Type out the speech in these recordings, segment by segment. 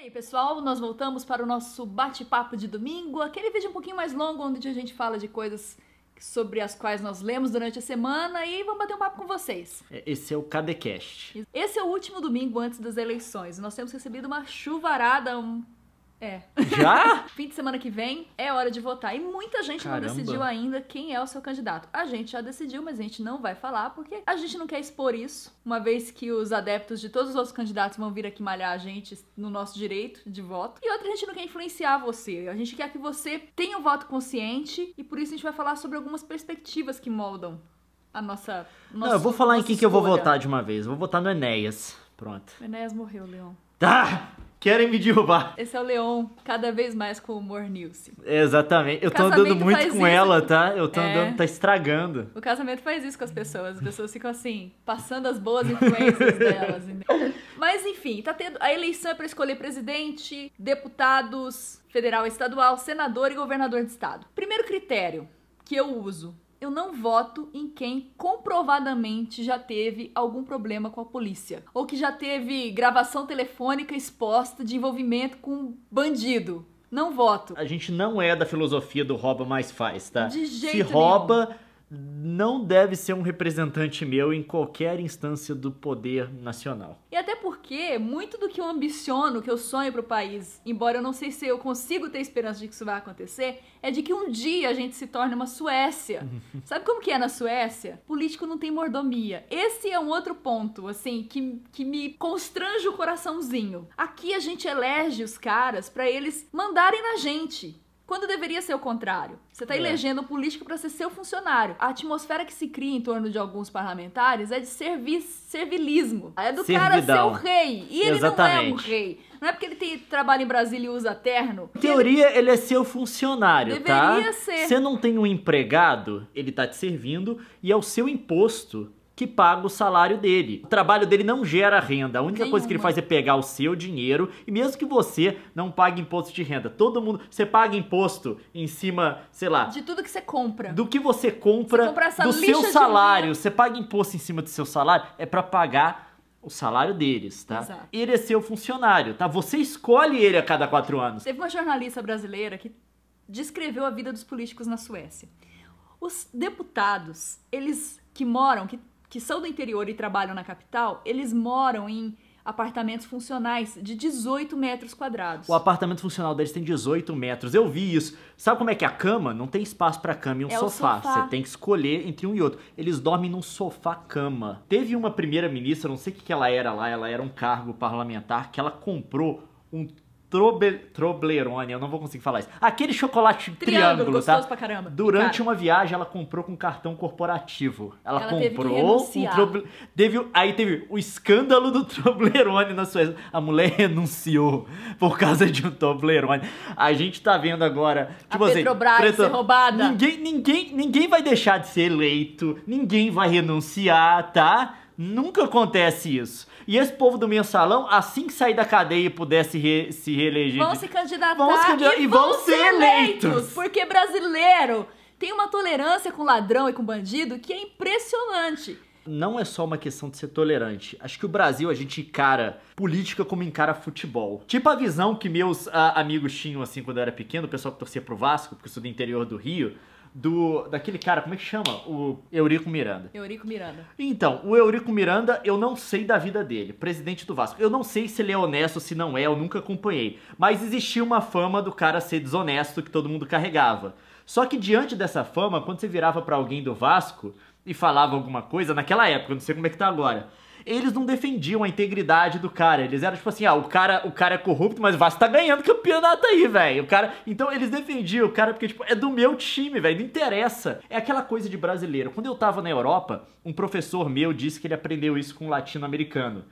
aí, pessoal, nós voltamos para o nosso bate-papo de domingo, aquele vídeo um pouquinho mais longo, onde a gente fala de coisas sobre as quais nós lemos durante a semana e vamos bater um papo com vocês. Esse é o KDCast. Esse é o último domingo antes das eleições. Nós temos recebido uma chuvarada, Já? Fim de semana que vem é hora de votar. E muita gente Caramba. não decidiu ainda quem é o seu candidato. A gente já decidiu, mas a gente não vai falar porque a gente não quer expor isso. Uma vez que os adeptos de todos os outros candidatos vão vir aqui malhar a gente no nosso direito de voto. E outra, a gente não quer influenciar você. A gente quer que você tenha um voto consciente e por isso a gente vai falar sobre algumas perspectivas que moldam a nossa Não, eu vou falar em quem que eu vou escolha. votar de uma vez. Eu vou votar no Enéas. Pronto. O Enéas morreu, Leon. Tá! Querem me derrubar. Esse é o Leon, cada vez mais com o humor Nilce. Exatamente. Eu tô Casamento andando muito faz com isso. ela, tá? Eu tô É. andando, tá estragando. O casamento faz isso com as pessoas ficam assim, passando as boas influências delas. Entendeu? Mas enfim, tá tendo a eleição é pra escolher presidente, deputados, federal e estadual, senador e governador de estado. Primeiro critério que eu uso: eu não voto em quem comprovadamente já teve algum problema com a polícia. Ou que já teve gravação telefônica exposta de envolvimento com bandido. Não voto. A gente não é da filosofia do rouba mais faz, tá? De jeito Se rouba, não deve ser um representante meu em qualquer instância do poder nacional. E até porque muito do que eu ambiciono, que eu sonho pro país, embora eu não sei se eu consigo ter esperança de que isso vai acontecer, é de que um dia a gente se torne uma Suécia. Sabe como que é na Suécia? Político não tem mordomia. Esse é um outro ponto, assim, que me constrange o coraçãozinho. Aqui a gente elege os caras pra eles mandarem na gente. Quando deveria ser o contrário. Você tá elegendo um político pra ser seu funcionário. A atmosfera que se cria em torno de alguns parlamentares é de servilismo. É do cara ser Servidão. o rei. E ele não é um Exatamente. rei. Não é porque ele trabalha em Brasília e usa terno. Em teoria, ele é seu funcionário, tá? Deveria ser. Você não tem um empregado, ele tá te servindo e é o seu imposto que paga o salário dele. O trabalho dele não gera renda. A única coisa que ele Nenhuma. faz é pegar o seu dinheiro e mesmo que você não pague imposto de renda, todo mundo, você paga imposto em cima, sei lá, De tudo que você compra. do que você compra, Você compra essa do lixa seu de salário. unha. Você paga imposto em cima do seu salário, é pra pagar o salário deles, tá? Exato. Ele é seu funcionário, tá? Você escolhe ele a cada 4 anos. Teve uma jornalista brasileira que descreveu a vida dos políticos na Suécia. Os deputados, eles que moram, que são do interior e trabalham na capital, eles moram em apartamentos funcionais de 18 metros quadrados. O apartamento funcional deles tem 18 metros. Eu vi isso. Sabe como é que é a cama? Não tem espaço pra cama e um É o sofá. sofá. Você tem que escolher entre um e outro. Eles dormem num sofá-cama. Teve uma primeira-ministra, não sei o que ela era lá, ela era um cargo parlamentar, que ela comprou um Toblerone, eu não vou conseguir falar isso. Aquele chocolate triângulo, gostoso tá? pra caramba. Durante Cara, uma viagem, ela comprou com cartão corporativo. Ela Ela teve que comprou renunciar. Aí teve o escândalo do Toblerone na Suécia. A mulher renunciou por causa de um Toblerone. A gente tá vendo agora... Tipo assim, Petrobras ser roubada. Ninguém vai deixar de ser eleito. Ninguém vai renunciar, tá? Nunca acontece isso. E esse povo do mensalão, assim que sair da cadeia e puder se reeleger... vão se candidatar, Vão se candidatar e vão ser eleitos. Porque brasileiro tem uma tolerância com ladrão e com bandido que é impressionante. Não é só uma questão de ser tolerante. Acho que o Brasil, a gente encara política como encara futebol. Tipo a visão que meus amigos tinham, assim, quando eu era pequeno, o pessoal que torcia pro Vasco, porque eu sou do interior do Rio, daquele cara, como é que chama? O Eurico Miranda. Eurico Miranda. Então, o Eurico Miranda, eu não sei da vida dele, presidente do Vasco. Eu não sei se ele é honesto ou se não é, eu nunca acompanhei. Mas existia uma fama do cara ser desonesto que todo mundo carregava. Só que diante dessa fama, quando você virava pra alguém do Vasco e falava alguma coisa, naquela época, eu não sei como é que tá agora, eles não defendiam a integridade do cara. Eles eram tipo assim, o cara é corrupto, mas o Vasco tá ganhando campeonato aí, velho. Então eles defendiam o cara porque, tipo, é do meu time, velho, não interessa. É aquela coisa de brasileiro. Quando eu tava na Europa, um professor meu disse que ele aprendeu isso com um latino-americano.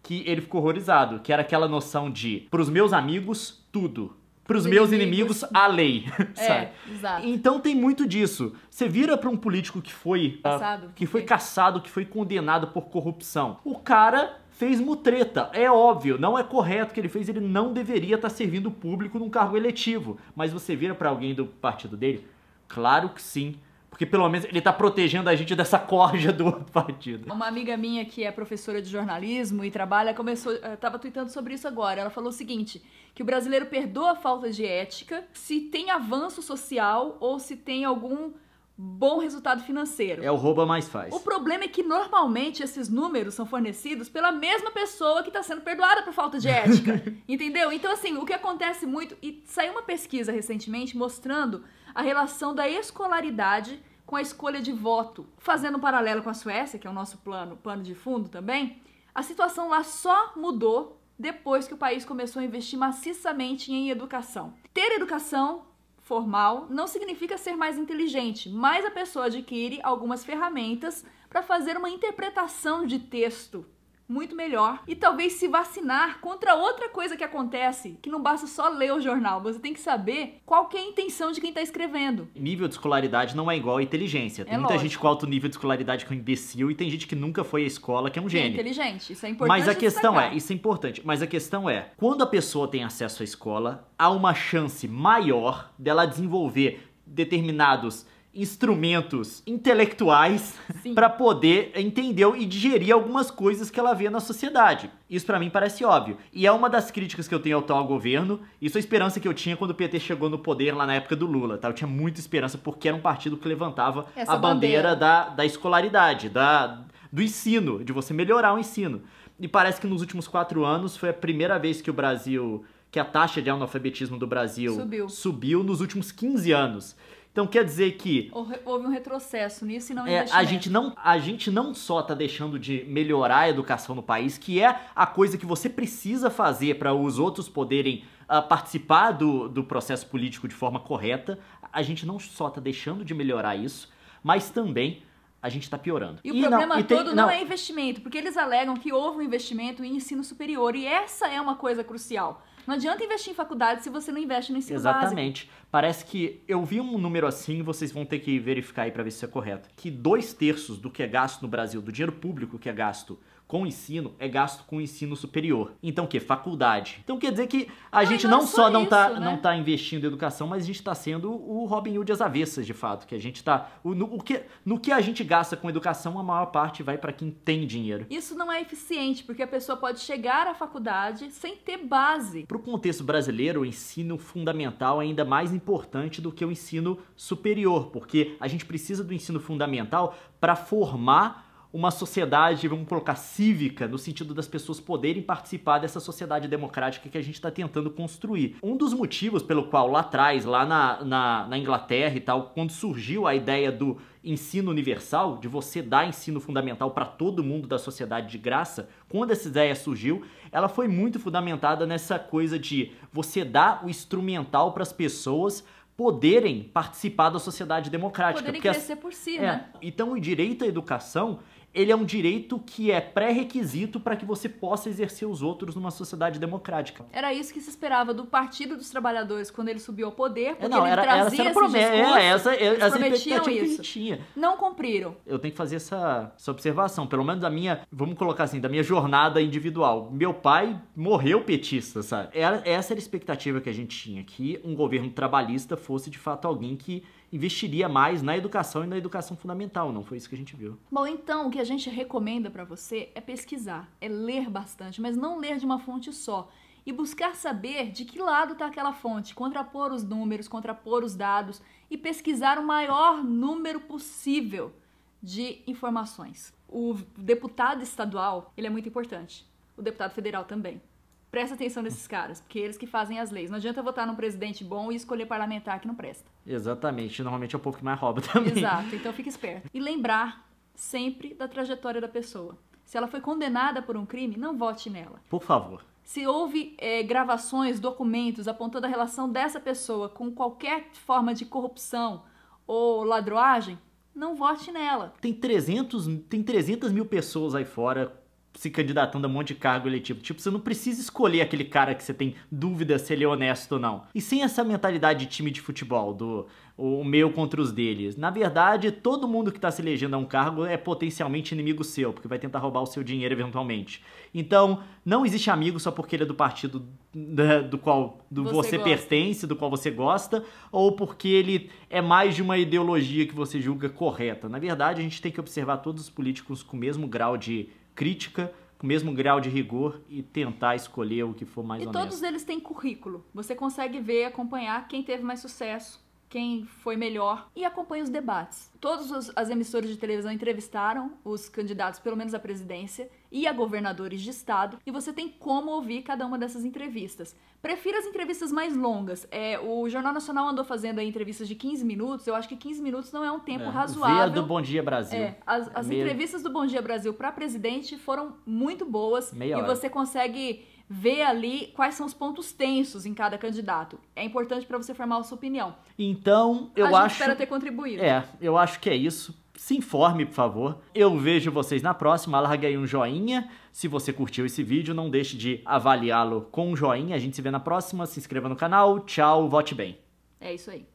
Que ele ficou horrorizado, que era aquela noção de, pros meus amigos, tudo. Pros meus inimigos, a lei, sabe? Exato. Então tem muito disso. Você vira pra um político que foi caçado, que foi condenado por corrupção. O cara fez mutreta. É óbvio, não é correto o que ele fez, ele não deveria estar servindo o público num cargo eletivo. Mas você vira pra alguém do partido dele? Claro que sim. Porque pelo menos ele tá protegendo a gente dessa corja do outro partido. Uma amiga minha que é professora de jornalismo e trabalha, tava tweetando sobre isso agora. Ela falou o seguinte, que o brasileiro perdoa a falta de ética se tem avanço social ou se tem algum bom resultado financeiro. É o rouba mais faz. O problema é que normalmente esses números são fornecidos pela mesma pessoa que está sendo perdoada por falta de ética. Entendeu? Então, assim, o que acontece muito... E saiu uma pesquisa recentemente mostrando a relação da escolaridade com a escolha de voto. Fazendo um paralelo com a Suécia, que é o nosso plano de fundo também, a situação lá só mudou depois que o país começou a investir maciçamente em educação. Ter educação formal não significa ser mais inteligente, mas a pessoa adquire algumas ferramentas para fazer uma interpretação de texto muito melhor e talvez se vacinar contra outra coisa que acontece, que não basta só ler o jornal, você tem que saber qual que é a intenção de quem está escrevendo. Nível de escolaridade não é igual a inteligência. Tem muita gente com alto nível de escolaridade que é um imbecil e tem gente que nunca foi à escola que é um gênio. É inteligente, isso é importante. Mas a questão isso é importante, mas a questão é, quando a pessoa tem acesso à escola, há uma chance maior dela desenvolver determinados instrumentos intelectuais para poder entender e digerir algumas coisas que ela vê na sociedade. Isso pra mim parece óbvio. E é uma das críticas que eu tenho ao atual governo. Isso é a esperança que eu tinha quando o PT chegou no poder lá na época do Lula, tá? Eu tinha muita esperança porque era um partido que levantava a bandeira da escolaridade, do ensino, de você melhorar o ensino. E parece que nos últimos 4 anos foi a primeira vez que que a taxa de analfabetismo do Brasil subiu nos últimos 15 anos. Então quer dizer que houve um retrocesso nisso e não a gente não só está deixando de melhorar a educação no país, que é a coisa que você precisa fazer para os outros poderem participar do processo político de forma correta, a gente não só está deixando de melhorar isso, mas também a gente está piorando. E o problema todo não é investimento, porque eles alegam que houve um investimento em ensino superior e essa é uma coisa crucial. Não adianta investir em faculdade se você não investe no ensino básico. Exatamente. Parece que eu vi um número assim, vocês vão ter que verificar aí para ver se é correto, que 2/3 do que é gasto no Brasil, do dinheiro público que é gasto com ensino, é gasto com ensino superior. Então o quê? Faculdade. Então quer dizer que a gente não só não tá investindo em educação, mas a gente tá sendo o Robin Hood às avessas, de fato. Que a gente tá... No que a gente gasta com educação, a maior parte vai para quem tem dinheiro. Isso não é eficiente, porque a pessoa pode chegar à faculdade sem ter base. Pro contexto brasileiro, o ensino fundamental é ainda mais importante do que o ensino superior, porque a gente precisa do ensino fundamental para formar uma sociedade, vamos colocar, cívica, no sentido das pessoas poderem participar dessa sociedade democrática que a gente está tentando construir. Um dos motivos pelo qual lá atrás, lá na Inglaterra e tal, quando surgiu a ideia do ensino universal, de você dar ensino fundamental para todo mundo da sociedade de graça, quando essa ideia surgiu, ela foi muito fundamentada nessa coisa de você dar o instrumental para as pessoas poderem participar da sociedade democrática. Poderem crescer por si, né? Então o direito à educação, ele é um direito que é pré-requisito para que você possa exercer os outros numa sociedade democrática. Era isso que se esperava do Partido dos Trabalhadores quando ele subiu ao poder, porque ele trazia esse discurso, essa prometiam expectativa que a isso. gente tinha. Não cumpriram. Eu tenho que fazer essa observação, pelo menos da minha, vamos colocar assim, da minha jornada individual. Meu pai morreu petista, sabe? Essa era a expectativa que a gente tinha, que um governo trabalhista fosse de fato alguém que investiria mais na educação e na educação fundamental. Não foi isso que a gente viu. Bom, então o que a gente recomenda para você é pesquisar, é ler bastante, mas não ler de uma fonte só. E buscar saber de que lado está aquela fonte, contrapor os números, contrapor os dados e pesquisar o maior número possível de informações. O deputado estadual, ele é muito importante. O deputado federal também. Presta atenção nesses caras, porque eles que fazem as leis. Não adianta votar num presidente bom e escolher parlamentar que não presta. Exatamente. Normalmente é o povo que mais rouba também. Exato. Então fique esperto. E lembrar sempre da trajetória da pessoa. Se ela foi condenada por um crime, não vote nela. Por favor. Se houve gravações, documentos apontando a relação dessa pessoa com qualquer forma de corrupção ou ladroagem, não vote nela. Tem 300 mil pessoas aí fora se candidatando a um monte de cargo eletivo. Tipo, você não precisa escolher aquele cara que você tem dúvida se ele é honesto ou não. E sem essa mentalidade de time de futebol, o meu contra os deles. Na verdade, todo mundo que tá se elegendo a um cargo é potencialmente inimigo seu, porque vai tentar roubar o seu dinheiro eventualmente. Então, não existe amigo só porque ele é do partido do qual você pertence, do qual você gosta, ou porque ele é mais de uma ideologia que você julga correta. Na verdade, a gente tem que observar todos os políticos com o mesmo grau de crítica, com o mesmo grau de rigor e tentar escolher o que for mais honesto. E todos eles têm currículo. Você consegue ver, acompanhar quem teve mais sucesso, quem foi melhor, e acompanha os debates. Todas as emissoras de televisão entrevistaram os candidatos, pelo menos à presidência, e a governadores de estado, e você tem como ouvir cada uma dessas entrevistas. Prefiro as entrevistas mais longas. O Jornal Nacional andou fazendo aí entrevistas de 15 minutos, eu acho que 15 minutos não é um tempo razoável. Vê a do Bom Dia Brasil. As entrevistas do Bom Dia Brasil para presidente foram muito boas, Meia hora. Você consegue ver ali quais são os pontos tensos em cada candidato. É importante para você formar a sua opinião. Então, A gente espera ter contribuído. Eu acho que é isso. Se informe, por favor. Eu vejo vocês na próxima. Larga aí um joinha. Se você curtiu esse vídeo, não deixe de avaliá-lo com um joinha. A gente se vê na próxima. Se inscreva no canal. Tchau, vote bem. É isso aí.